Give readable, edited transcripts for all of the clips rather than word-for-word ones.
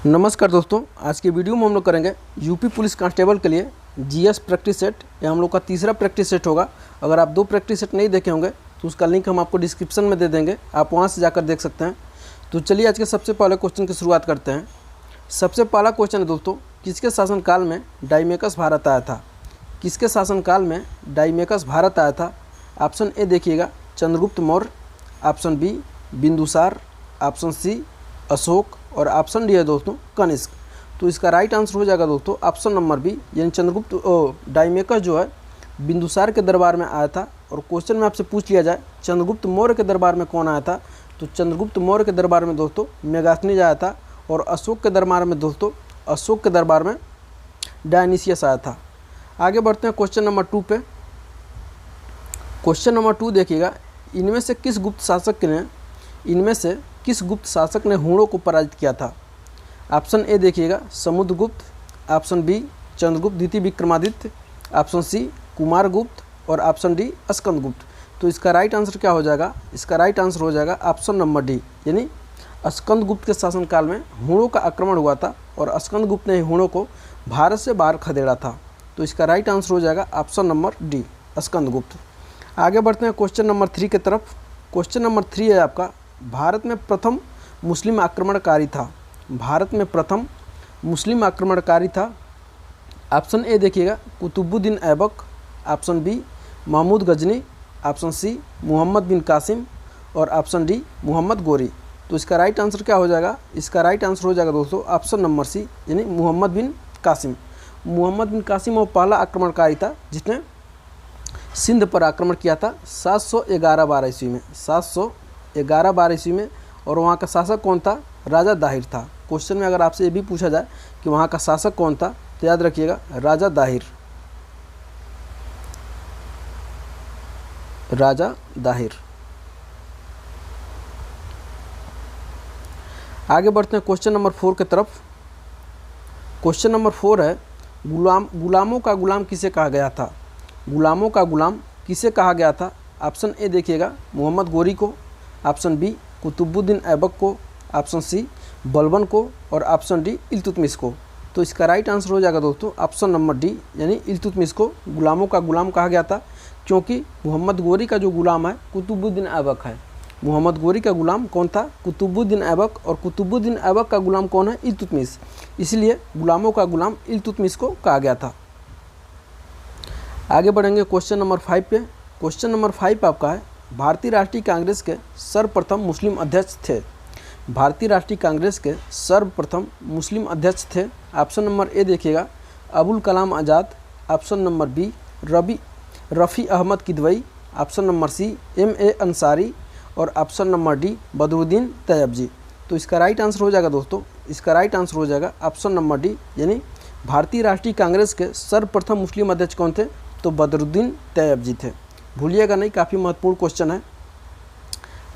नमस्कार दोस्तों, आज की वीडियो में हम लोग करेंगे यूपी पुलिस कांस्टेबल के लिए जीएस प्रैक्टिस सेट। यह हम लोग का तीसरा प्रैक्टिस सेट होगा। अगर आप 2 प्रैक्टिस सेट नहीं देखे होंगे तो उसका लिंक हम आपको डिस्क्रिप्शन में दे देंगे, आप वहां से जाकर देख सकते हैं। तो चलिए आज के सबसे पहले क्वेश्चन की शुरुआत करते हैं। सबसे पहला क्वेश्चन है दोस्तों, किसके शासनकाल में डाइमेकस भारत आया था? किसके शासनकाल में डाइमेकस भारत आया था? ऑप्शन ए देखिएगा Chandragupta Maurya, option B Bindusara, option C Ashoka और ऑप्शन डी है दोस्तों कनिष्क। तो इसका राइट आंसर हो जाएगा दोस्तों ऑप्शन नंबर बी, यानी चंद्रगुप्त डाइमेकस जो है बिंदुसार के दरबार में आया था। और क्वेश्चन में आपसे पूछ लिया जाए चंद्रगुप्त मौर्य के दरबार में कौन आया था, तो चंद्रगुप्त मौर्य के दरबार में दोस्तों मेगास्थनीज आया था। और अशोक के दरबार में दोस्तों अशोक के दरबार में डायनिसियस आया था। आगे बढ़ते हैं क्वेश्चन नंबर 2 पे। क्वेश्चन नंबर 2 देखिएगा, इनमें से किस गुप्त शासक ने हूणों को पराजित किया था? ऑप्शन ए देखिएगा समुद्रगुप्त, ऑप्शन बी चंद्रगुप्त द्वितीय विक्रमादित्य, ऑप्शन सी कुमारगुप्त और ऑप्शन डी स्कंदगुप्त। तो इसका राइट आंसर क्या हो जाएगा? इसका राइट आंसर हो जाएगा ऑप्शन नंबर डी, यानी स्कंदगुप्त के शासनकाल में हूणों का आक्रमण हुआ था और स्कंदगुप्त ने हूणों को भारत से बाहर खदेड़ा था। तो इसका राइट आंसर हो जाएगा ऑप्शन नंबर डी स्कंदगुप्त। आगे बढ़ते हैं क्वेश्चन नंबर 3 की तरफ। क्वेश्चन नंबर 3 है आपका, भारत में प्रथम मुस्लिम आक्रमणकारी था। भारत में प्रथम मुस्लिम आक्रमणकारी था। ऑप्शन ए देखिएगा Qutubuddin Aibak, option B Mahmud Ghazni, option C Mohammad bin Qasim और ऑप्शन डी मोहम्मद गोरी। तो इसका राइट आंसर क्या हो जाएगा? इसका राइट आंसर हो जाएगा दोस्तों ऑप्शन नंबर सी, यानी मोहम्मद बिन कासिम। मोहम्मद बिन कासिम वो पहला आक्रमणकारी था जिसने सिंध पर आक्रमण किया था 711-12 ईस्वी में, 711-12 ईस्वी में। और वहाँ का शासक कौन था? राजा दाहिर था। क्वेश्चन में अगर आपसे ये भी पूछा जाए कि वहाँ का शासक कौन था, तो याद रखिएगा राजा दाहिर, राजा दाहिर। आगे बढ़ते हैं क्वेश्चन नंबर 4 की तरफ। क्वेश्चन नंबर 4 है, गुलामों का गुलाम किसे कहा गया था? गुलामों का गुलाम किसे कहा गया था? ऑप्शन ए देखिएगा मोहम्मद गोरी को, ऑप्शन बी कुतुबुद्दीन ऐबक को, ऑप्शन सी बलबन को और ऑप्शन डी इल्तुतमिश को। तो इसका राइट आंसर हो जाएगा दोस्तों ऑप्शन नंबर डी, यानी इल्तुतमिश को गुलामों का गुलाम कहा गया था, क्योंकि मोहम्मद गोरी का जो गुलाम है कुतुबुद्दीन ऐबक है। मोहम्मद गोरी का गुलाम कौन था? कुतुबुद्दीन ऐबक। और कुतुबुद्दीन ऐबक का गुलाम कौन है? इल्तुतमिश। इसलिए गुलामों का गुलाम इल्तुतमिश को कहा गया था। आगे बढ़ेंगे क्वेश्चन नंबर 5 पे। क्वेश्चन नंबर 5 आपका है, भारतीय राष्ट्रीय कांग्रेस के सर्वप्रथम मुस्लिम अध्यक्ष थे। भारतीय राष्ट्रीय कांग्रेस के सर्वप्रथम मुस्लिम अध्यक्ष थे। ऑप्शन नंबर ए देखिएगा Abul Kalam Azad, option number B Rafi Ahmed Kidwai, option number C M.A. Ansari और option number D Badruddin Tyabji. तो इसका राइट आंसर हो जाएगा दोस्तों, इसका राइट आंसर हो जाएगा ऑप्शन नंबर डी, यानी भारतीय राष्ट्रीय कांग्रेस के सर्वप्रथम मुस्लिम अध्यक्ष कौन थे? तो बदरुद्दीन तैयबजी थे। भूलिएगा नहीं, काफ़ी महत्वपूर्ण क्वेश्चन है।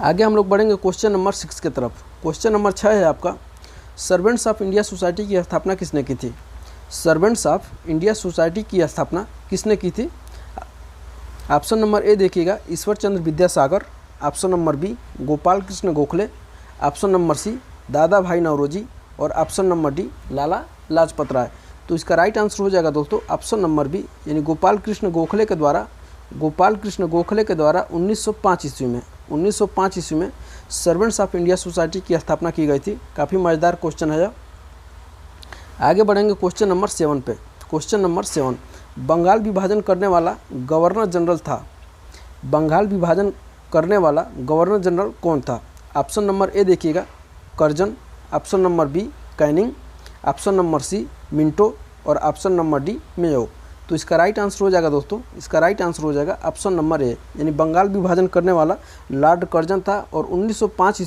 आगे हम लोग बढ़ेंगे क्वेश्चन नंबर 6 की तरफ। क्वेश्चन नंबर 6 है आपका, सर्वेंट्स ऑफ इंडिया सोसाइटी की स्थापना किसने की थी? सर्वेंट्स ऑफ इंडिया सोसाइटी की स्थापना किसने की थी? ऑप्शन नंबर ए देखिएगा Ishwar Chandra Vidyasagar, option number B Gopal Krishna Gokhale, option number C Dadabhai Naoroji और option number D Lala Lajpat Rai. तो इसका राइट आंसर हो जाएगा दोस्तों ऑप्शन नंबर बी, यानी गोपाल कृष्ण गोखले के द्वारा 1905 ईस्वी में सर्वेंट्स ऑफ इंडिया सोसाइटी की स्थापना की गई थी। काफ़ी मज़ेदार क्वेश्चन है यह। आगे बढ़ेंगे क्वेश्चन नंबर 7 पे। क्वेश्चन नंबर 7, बंगाल विभाजन करने वाला गवर्नर जनरल था। बंगाल विभाजन करने वाला गवर्नर जनरल कौन था? ऑप्शन नंबर ए देखिएगा Curzon, option number B Canning, option number C Minto और ऑप्शन नंबर डी मेयो। तो इसका राइट आंसर हो जाएगा दोस्तों, इसका राइट आंसर हो जाएगा ऑप्शन नंबर ए, यानी बंगाल विभाजन करने वाला लॉर्ड कर्जन था। और 1905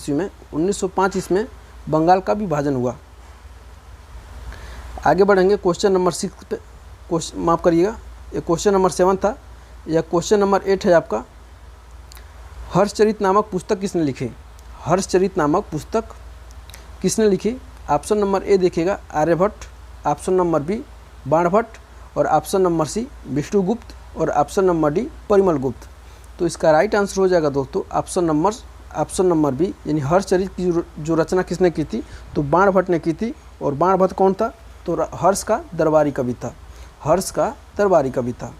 ईस्वी में बंगाल का विभाजन हुआ। आगे बढ़ेंगे क्वेश्चन नंबर 6 पे। माफ़ करिएगा, ये क्वेश्चन नंबर 7 था। यह क्वेश्चन नंबर 8 है आपका, हर्षचरित नामक पुस्तक किसने लिखी? हर्षचरित नामक पुस्तक किसने लिखी? ऑप्शन नंबर ए देखिएगा Aryabhata, option number B Banabhatta और ऑप्शन नंबर सी विष्णुगुप्त और ऑप्शन नंबर डी परिमल गुप्त। तो इसका राइट आंसर हो जाएगा दोस्तों ऑप्शन नंबर बी, यानी हर्षचरित की जो रचना किसने की थी? तो बाणभट्ट ने की थी और बाणभट्ट कौन था? तो हर्ष का दरबारी कवि था, हर्ष का दरबारी कवि था।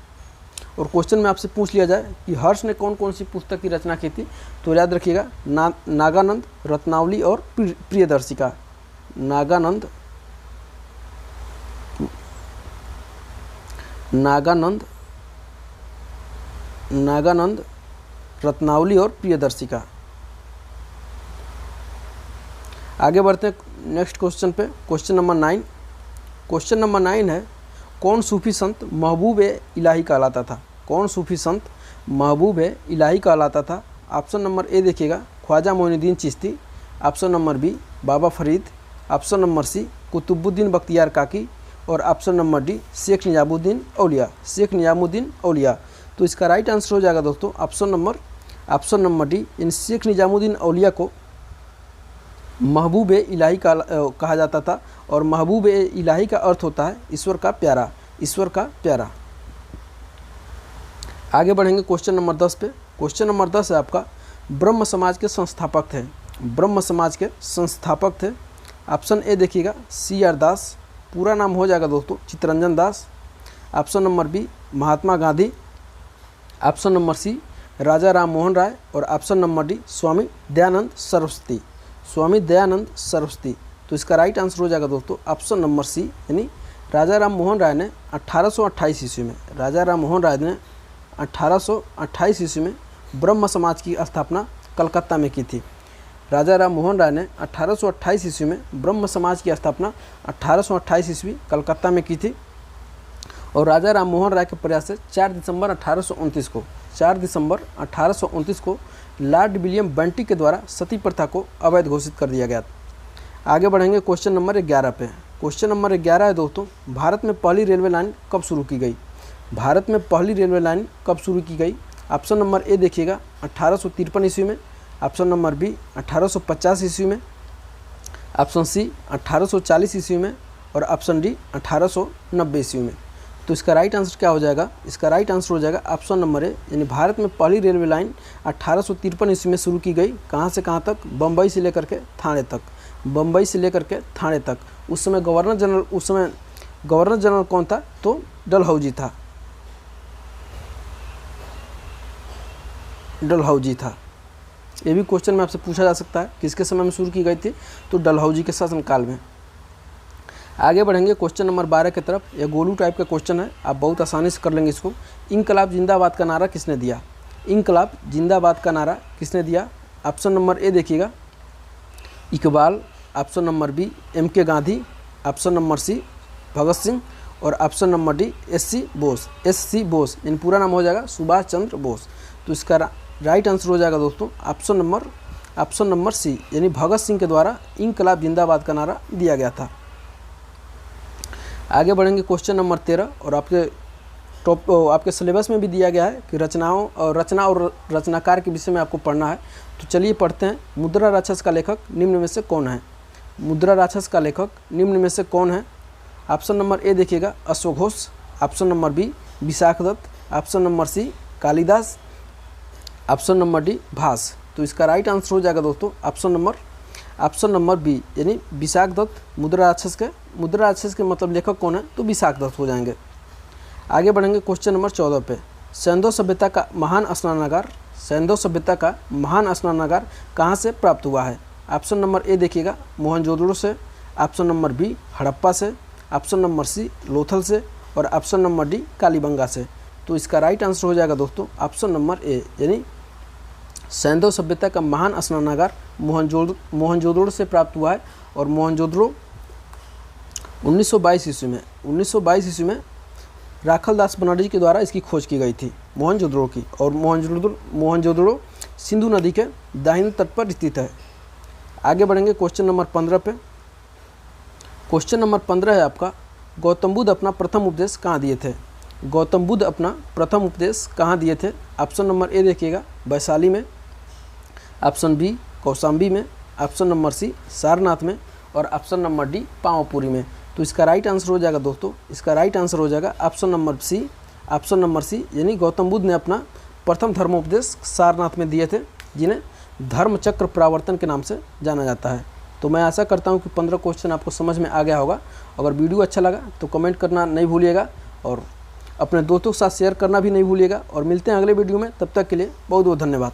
और क्वेश्चन में आपसे पूछ लिया जाए कि हर्ष ने कौन कौन सी पुस्तक की रचना की थी, तो याद रखिएगा नागानंद, रत्नावली और प्रियदर्शिका। नागानंद, रत्नावली और प्रियदर्शिका। आगे बढ़ते हैं नेक्स्ट क्वेश्चन पे। Question number 9। क्वेश्चन नंबर 9 है, कौन सूफी संत महबूब इलाही कहलाता था? कौन सूफी संत महबूब इलाही कहलाता था? ऑप्शन नंबर ए देखिएगा, Khwaja Moinuddin Chishti. Option number B, Baba Farid. Option number C, Qutubuddin Bakhtiyar Kaki. और option number D, Sheikh Nizamuddin Auliya. Sheikh Nizamuddin Auliya. तो इसका राइट आंसर हो जाएगा दोस्तों ऑप्शन नंबर डी, इन शेख निजामुद्दीन औलिया को महबूब इलाही कहा जाता था। और महबूब इलाही का अर्थ होता है ईश्वर का प्यारा, ईश्वर का प्यारा। आगे बढ़ेंगे क्वेश्चन नंबर 10 पे। क्वेश्चन नंबर 10 है आपका, ब्रह्म समाज के संस्थापक थे। ब्रह्म समाज के संस्थापक थे। ऑप्शन ए देखिएगा, CR दास। पूरा नाम हो जाएगा दोस्तों Chittaranjan Das. Option number B, Mahatma Gandhi. Option number सी, राजा राम मोहन राय। और option number D, Swami Dayanand Saraswati. Swami Dayanand Saraswati. तो इसका राइट आंसर हो जाएगा दोस्तों ऑप्शन नंबर सी, यानी राजा राम मोहन राय ने 1828 ईस्वी में, राजा राम मोहन राय ने 1828 ईस्वी में ब्रह्म समाज की स्थापना कलकत्ता में की थी। राजा राम मोहन राय ने 1828 ईस्वी में ब्रह्म समाज की स्थापना 1828 ईस्वी कलकत्ता में की थी। और राजा राम मोहन राय के प्रयास से 4 दिसंबर 1829 को लॉर्ड विलियम बेंटिक के द्वारा सती प्रथा को अवैध घोषित कर दिया गया। आगे बढ़ेंगे क्वेश्चन नंबर 11 पे। क्वेश्चन नंबर 11 है दोस्तों, भारत में पहली रेलवे लाइन कब शुरू की गई? भारत में पहली रेलवे लाइन कब शुरू की गई? ऑप्शन नंबर ए देखिएगा, 1853 ईस्वी में। ऑप्शन नंबर बी, 1850 ईस्वी में। ऑप्शन सी, 1840 ईस्वी में। और ऑप्शन डी, 1890 ईस्वी में। तो इसका राइट आंसर क्या हो जाएगा? इसका राइट आंसर हो जाएगा ऑप्शन नंबर ए, यानी भारत में पहली रेलवे लाइन 1853 ईस्वी में शुरू की गई। कहाँ से कहाँ तक? बम्बई से लेकर के थाने तक। बम्बई से लेकर के थाने तक। उस समय गवर्नर जनरल कौन था? तो डलहौजी था। डलहौजी था। ये भी क्वेश्चन में आपसे पूछा जा सकता है, किसके समय में शुरू की गई थी? तो डलहौजी के शासनकाल में। आगे बढ़ेंगे क्वेश्चन नंबर 12 की तरफ। यह गोलू टाइप का क्वेश्चन है, आप बहुत आसानी से कर लेंगे इसको। इनकलाब जिंदाबाद का नारा किसने दिया? इनकलाब जिंदाबाद का नारा किसने दिया? ऑप्शन नंबर ए देखिएगा, Iqbal. Option number B, MK Gandhi. Option number C, Bhagat Singh. और option number D, SC Bose. इन पूरा नाम हो जाएगा सुभाष चंद्र बोस। तो इसका राइट आंसर हो जाएगा दोस्तों ऑप्शन नंबर सी, यानी भगत सिंह के द्वारा इनकलाब जिंदाबाद का नारा दिया गया था। आगे बढ़ेंगे क्वेश्चन नंबर 13। और आपके सिलेबस में भी दिया गया है कि रचना और रचनाकार के विषय में आपको पढ़ना है। तो चलिए पढ़ते हैं। मुद्रा राक्षस का लेखक निम्न में से कौन है? मुद्रा राक्षस का लेखक निम्न में से कौन है? ऑप्शन नंबर ए देखिएगा, अश्वघोष। Option number B, Vishakhadatta. Option number C, Kalidasa. Option number D, Bhasa. तो इसका राइट आंसर हो जाएगा दोस्तों ऑप्शन नंबर बी, यानी विशाख दत्त। मुद्रा राक्षस के मतलब लेखक कौन है? तो विशाख दत्त हो जाएंगे। आगे बढ़ेंगे क्वेश्चन नंबर 14 पे। सैंधव सभ्यता का महान स्नानागार कहाँ से प्राप्त हुआ है? ऑप्शन नंबर ए देखिएगा, मोहनजोदड़ो से। ऑप्शन नंबर बी, हड़प्पा से। ऑप्शन नंबर सी, लोथल से। और ऑप्शन नंबर डी, कालीबंगा से। तो इसका राइट आंसर हो जाएगा दोस्तों ऑप्शन नंबर ए, यानी सैंधव सभ्यता का महान स्नानागार मोहनजोदड़ो से प्राप्त हुआ है। और मोहनजोदड़ो 1922 ईस्वी में राखल दास बनर्जी के द्वारा इसकी खोज की गई थी, मोहनजोदड़ो की। और मोहनजोदड़ो सिंधु नदी के दाहिने तट पर स्थित है। आगे बढ़ेंगे क्वेश्चन नंबर 15 पे। क्वेश्चन नंबर 15 है आपका, गौतम बुद्ध अपना प्रथम उपदेश कहाँ दिए थे? गौतम बुद्ध अपना प्रथम उपदेश कहाँ दिए थे? ऑप्शन नंबर ए देखिएगा, वैशाली में। ऑप्शन बी, कौशाम्बी में। ऑप्शन नंबर सी, सारनाथ में। और ऑप्शन नंबर डी, पावापुरी में। तो इसका राइट आंसर हो जाएगा दोस्तों, इसका राइट आंसर हो जाएगा ऑप्शन नंबर सी, यानी गौतम बुद्ध ने अपना प्रथम धर्मोपदेश सारनाथ में दिए थे, जिन्हें धर्मचक्र प्रवर्तन के नाम से जाना जाता है। तो मैं आशा करता हूँ कि 15 क्वेश्चन आपको समझ में आ गया होगा। अगर वीडियो अच्छा लगा तो कमेंट करना नहीं भूलिएगा और अपने दोस्तों के साथ शेयर करना भी नहीं भूलिएगा। और मिलते हैं अगले वीडियो में, तब तक के लिए बहुत बहुत धन्यवाद।